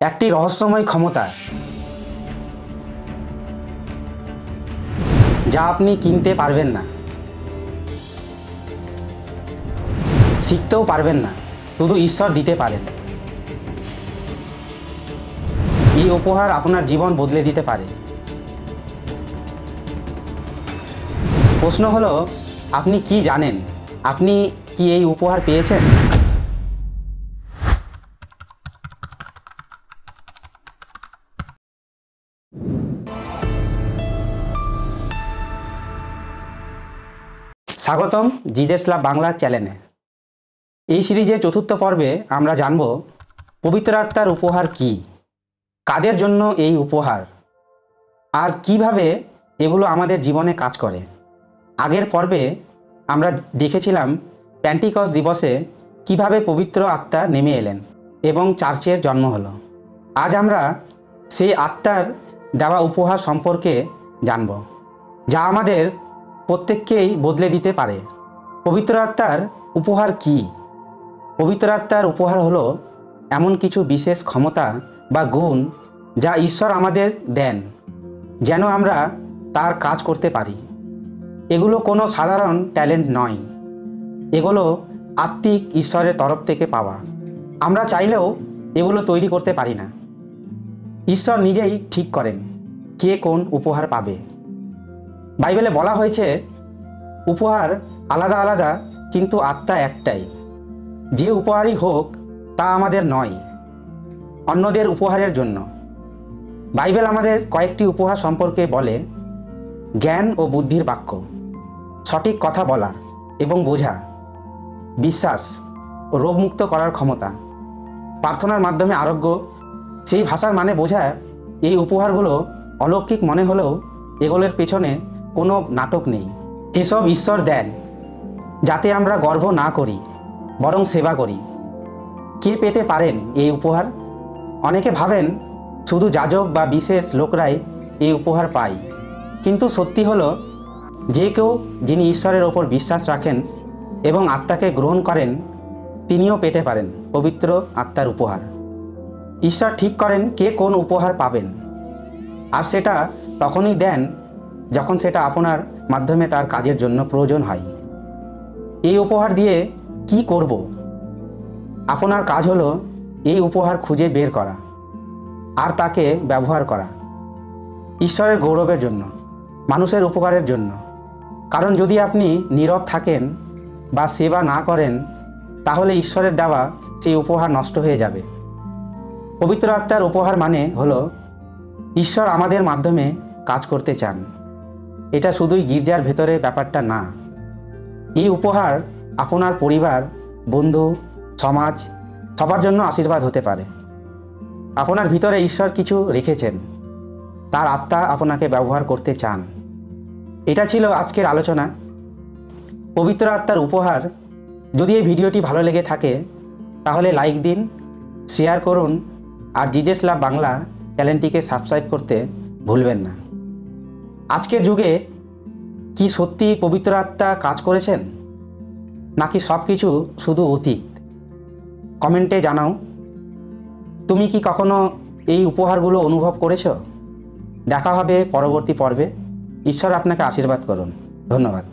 একটি রহস্যময় ক্ষমতা যা আপনি কিনতে পারবেন না, শিখতেও পারবেন না, শুধু ঈশ্বর দিতে পারেন। এই উপহার আপনার জীবন বদলে দিতে পারে। প্রশ্ন হলো, আপনি কি জানেন? আপনি কি এই উপহার পেয়েছেন? স্বাগতম জিজেস লাভ বাংলা চ্যানেলে। এই সিরিজের চতুর্থ পর্বে আমরা জানব পবিত্র আত্মার উপহার কি, কাদের জন্য এই উপহার, আর কিভাবে এগুলো আমাদের জীবনে কাজ করে। আগের পর্বে আমরা দেখেছিলাম পেন্টিকস্ট দিবসে কিভাবে পবিত্র আত্মা নেমে এলেন এবং চার্চের জন্ম হলো। আজ আমরা সেই আত্মার দেওয়া উপহার সম্পর্কে জানব, যা আমাদের প্রত্যেককেই বদলে দিতে পারে। পবিত্র আত্মার উপহার কি? পবিত্র আত্মার উপহার হলো এমন কিছু বিশেষ ক্ষমতা বা গুণ যা ঈশ্বর আমাদের দেন যেন আমরা তার কাজ করতে পারি। এগুলো কোনো সাধারণ ট্যালেন্ট নয়, এগুলো আত্মিক ঈশ্বরের তরফ থেকে পাওয়া। আমরা চাইলেও এগুলো তৈরি করতে পারি না। ঈশ্বর নিজেই ঠিক করেন কে কোন উপহার পাবে। বাইবেলে বলা হয়েছে উপহার আলাদা আলাদা, কিন্তু আত্মা একটাই। যে উপহারই হোক তা আমাদের নয়, অন্যদের উপহারের জন্য। বাইবেল আমাদের কয়েকটি উপহার সম্পর্কে বলে: জ্ঞান ও বুদ্ধির বাক্য, সঠিক কথা বলা এবং বোঝা, বিশ্বাস ও রোগমুক্ত করার ক্ষমতা, প্রার্থনার মাধ্যমে আরোগ্য। সেই ভাষার মানে বোঝা। এই উপহারগুলো অলৌকিক মনে হলেও এগুলোর পেছনে কোনো নাটক নেই। এসব ঈশ্বর দেন যাতে আমরা গর্ব না করি, বরং সেবা করি। কে পেতে পারেন এই উপহার? অনেকে ভাবেন শুধু যাজক বা বিশেষ লোকরাই এই উপহার পায়, কিন্তু সত্যি হলো যে কেউ যিনি ঈশ্বরের ওপর বিশ্বাস রাখেন এবং আত্মাকে গ্রহণ করেন, তিনিও পেতে পারেন পবিত্র আত্মার উপহার। ঈশ্বর ঠিক করেন কে কোন উপহার পাবেন, আর সেটা তখনই দেন যখন সেটা আপনার মাধ্যমে তার কাজের জন্য প্রয়োজন হয়। এই উপহার দিয়ে কি করব? আপনার কাজ হলো এই উপহার খুঁজে বের করা আর তাকে ব্যবহার করা ঈশ্বরের গৌরবের জন্য, মানুষের উপকারের জন্য। কারণ যদি আপনি নীরব থাকেন বা সেবা না করেন, তাহলে ঈশ্বরের দেওয়া সেই উপহার নষ্ট হয়ে যাবে। পবিত্র আত্মার উপহার মানে হলো ঈশ্বর আমাদের মাধ্যমে কাজ করতে চান। এটা শুধুই গির্জার ভেতরে ব্যাপারটা না। এই উপহার আপনার পরিবার, বন্ধু, সমাজ সবার জন্য আশীর্বাদ হতে পারে। আপনার ভিতরে ঈশ্বর কিছু রেখেছেন, তার আত্মা আপনাকে ব্যবহার করতে চান। এটা ছিল আজকের আলোচনা, পবিত্র আত্মার উপহার। যদি এই ভিডিওটি ভালো লেগে থাকে তাহলে লাইক দিন, শেয়ার করুন, আর জিজেস লাভ বাংলা চ্যানেলটিকে সাবস্ক্রাইব করতে ভুলবেন না। আজকের যুগে কি সত্যি পবিত্র আত্মা কাজ করেছেন, নাকি সব কিছু শুধু অতীত? কমেন্টে জানাও। তুমি কি কখনো এই উপহারগুলো অনুভব করেছো? দেখা হবে পরবর্তী পর্বে। ঈশ্বর আপনাকে আশীর্বাদ করুন। ধন্যবাদ।